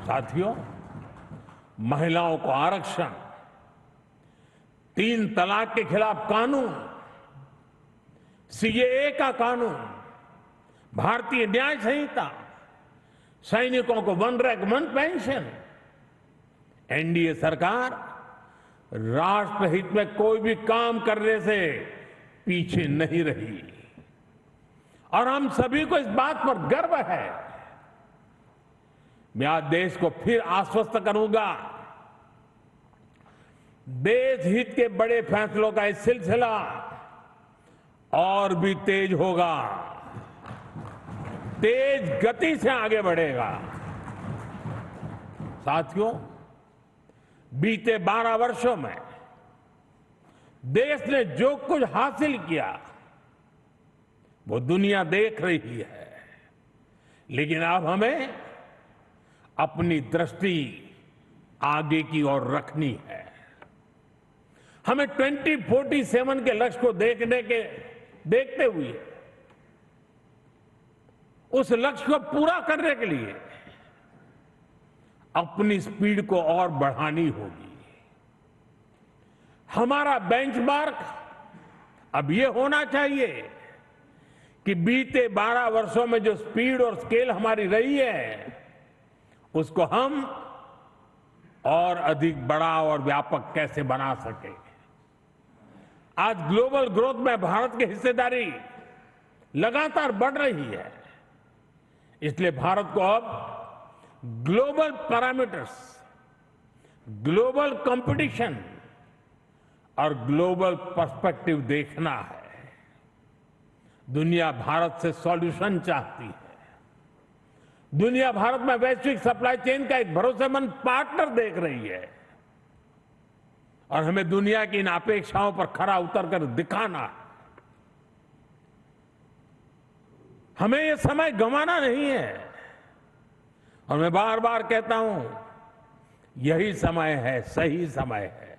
साथियों, महिलाओं को आरक्षण, 3 तलाक के खिलाफ कानून, सीएए का कानून, भारतीय न्याय संहिता, सैनिकों को 1 रैंक 1 पेंशन। एनडीए सरकार राष्ट्रहित में कोई भी काम करने से पीछे नहीं रही और हम सभी को इस बात पर गर्व है। मैं आज देश को फिर आश्वस्त करूंगा, देश हित के बड़े फैसलों का ये सिलसिला और भी तेज होगा, तेज गति से आगे बढ़ेगा। साथियों, बीते 12 वर्षों में देश ने जो कुछ हासिल किया वो दुनिया देख रही है, लेकिन अब हमें अपनी दृष्टि आगे की ओर रखनी है। हमें 2047 के लक्ष्य को देखते हुए उस लक्ष्य को पूरा करने के लिए अपनी स्पीड को और बढ़ानी होगी। हमारा बेंचमार्क अब ये होना चाहिए कि बीते 12 वर्षों में जो स्पीड और स्केल हमारी रही है उसको हम और अधिक बड़ा और व्यापक कैसे बना सके। आज ग्लोबल ग्रोथ में भारत की हिस्सेदारी लगातार बढ़ रही है, इसलिए भारत को अब ग्लोबल पैरामीटर्स, ग्लोबल कंपटीशन और ग्लोबल पर्सपेक्टिव देखना है। दुनिया भारत से सॉल्यूशन चाहती है। दुनिया भारत में वैश्विक सप्लाई चेन का एक भरोसेमंद पार्टनर देख रही है और हमें दुनिया की इन अपेक्षाओं पर खरा उतरकर दिखाना है। हमें ये समय गंवाना नहीं है और मैं बार बार कहता हूं, यही समय है, सही समय है।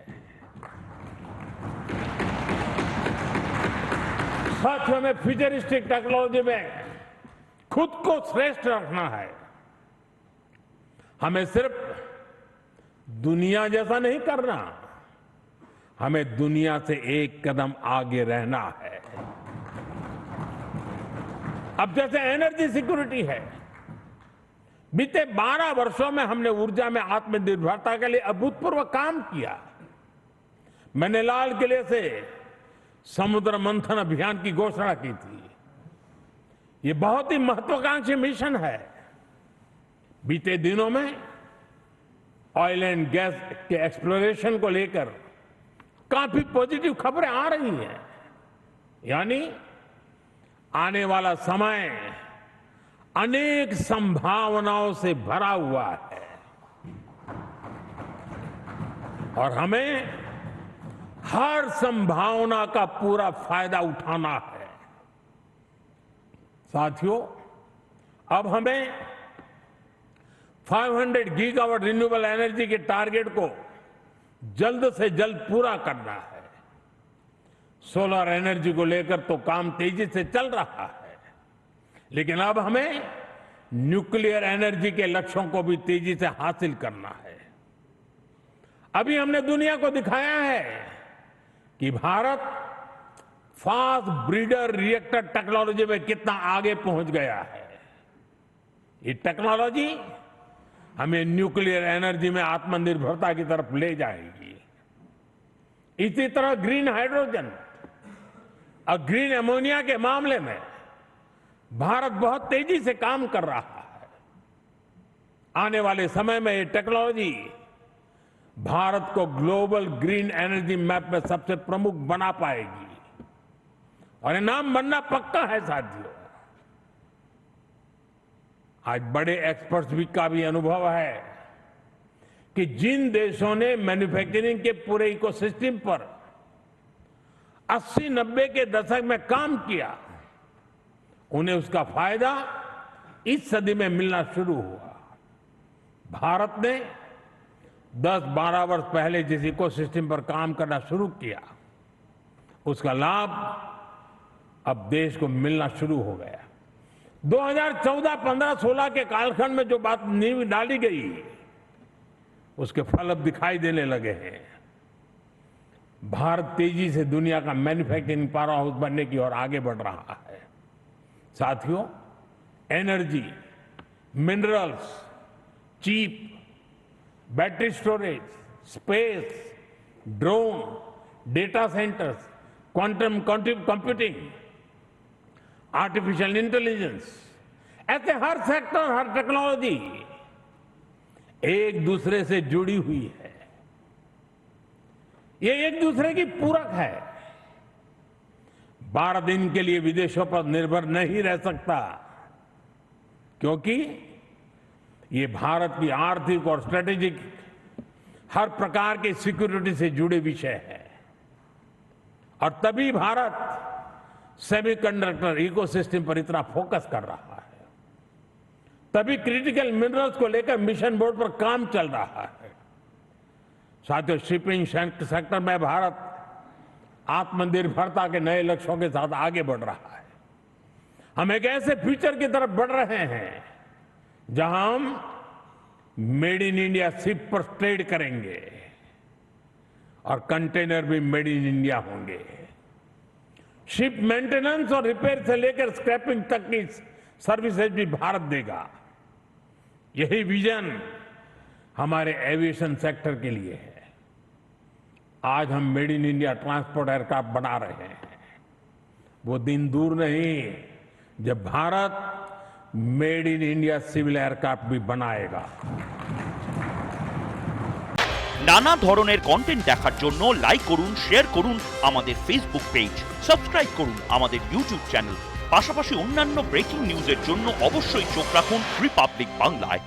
साथियों, में फ्यूचरिस्टिक टेक्नोलॉजी में खुद को श्रेष्ठ रखना है। हमें सिर्फ दुनिया जैसा नहीं करना, हमें दुनिया से एक कदम आगे रहना है। अब जैसे एनर्जी सिक्योरिटी है, बीते 12 वर्षों में हमने ऊर्जा में आत्मनिर्भरता के लिए अभूतपूर्व काम किया। मैंने लाल किले से समुद्र मंथन अभियान की घोषणा की थी। ये बहुत ही महत्वाकांक्षी मिशन है। बीते दिनों में ऑयल एंड गैस के एक्सप्लोरेशन को लेकर काफी पॉजिटिव खबरें आ रही हैं। यानी आने वाला समय अनेक संभावनाओं से भरा हुआ है और हमें हर संभावना का पूरा फायदा उठाना है। साथियों, अब हमें 500 गीगावाट रिन्यूएबल एनर्जी के टारगेट को जल्द से जल्द पूरा करना है। सोलर एनर्जी को लेकर तो काम तेजी से चल रहा है, लेकिन अब हमें न्यूक्लियर एनर्जी के लक्ष्यों को भी तेजी से हासिल करना है। अभी हमने दुनिया को दिखाया है कि Bharat fast breeder reactor technology में कितना आगे पहुंच गया है। ये टेक्नोलॉजी हमें न्यूक्लियर एनर्जी में आत्मनिर्भरता की तरफ ले जाएगी। इसी तरह ग्रीन हाइड्रोजन और ग्रीन अमोनिया के मामले में भारत बहुत तेजी से काम कर रहा है। आने वाले समय में ये टेक्नोलॉजी भारत को ग्लोबल ग्रीन एनर्जी मैप में सबसे प्रमुख बना पाएगी और ये नाम बनना पक्का है। साथियों, आज बड़े एक्सपर्ट्स का भी अनुभव है कि जिन देशों ने मैन्युफैक्चरिंग के पूरे इकोसिस्टम पर 80-90 के दशक में काम किया, उन्हें उसका फायदा इस सदी में मिलना शुरू हुआ। भारत ने 10-12 वर्ष पहले जिस इकोसिस्टम पर काम करना शुरू किया, उसका लाभ अब देश को मिलना शुरू हो गया। 2014, 15, 16 के कालखंड में जो बात नींव डाली गई, उसके फल अब दिखाई देने लगे हैं। भारत तेजी से दुनिया का मैन्युफैक्चरिंग पावर हाउस बनने की ओर आगे बढ़ रहा है। साथियों, energy, minerals, chip, battery storage, space, drone, data centres, quantum computing, artificial intelligence, ऐसे हर सेक्टर, हर टेक्नोलॉजी एक दूसरे से जुड़ी हुई है। ये एक दूसरे की पूरक है। भारत इनके लिए विदेशों पर निर्भर नहीं रह सकता, क्योंकि ये भारत की आर्थिक और स्ट्रेटेजिक हर प्रकार की सिक्योरिटी से जुड़े विषय है। और तभी भारत सेमीकंडक्टर इकोसिस्टम पर इतना फोकस कर रहा है, तभी क्रिटिकल मिनरल्स को लेकर मिशन बोर्ड पर काम चल रहा है। साथियों, शिपिंग सेक्टर में भारत आत्मनिर्भरता के नए लक्ष्यों के साथ आगे बढ़ रहा है। हम एक ऐसे फ्यूचर की तरफ बढ़ रहे हैं जहां हम मेड इन इंडिया शिप पर ट्रेड करेंगे और कंटेनर भी मेड इन इंडिया होंगे। शिप मेंटेनेंस और रिपेयर से लेकर स्क्रैपिंग तक की सर्विसेज भी भारत देगा। यही विजन हमारे एविएशन सेक्टर के लिए है। आज हम made in India transport aircraft बना रहे हैं। वो दिन दूर नहीं जब Bharat made in India civil aircraft भी बनाएगा। নানা ধরনের কন্টেন্ট দেখার জন্য লাইক করুন, শেয়ার করুন আমাদের ফেসবুক পেজ, সাবস্ক্রাইব করুন আমাদের ইউটিউব চ্যানেল। পাশাপাশি অন্যান্য ব্রেকিং নিউজের জন্য অবশ্যই চোখ রাখুন রিপাবলিক বাংলায়।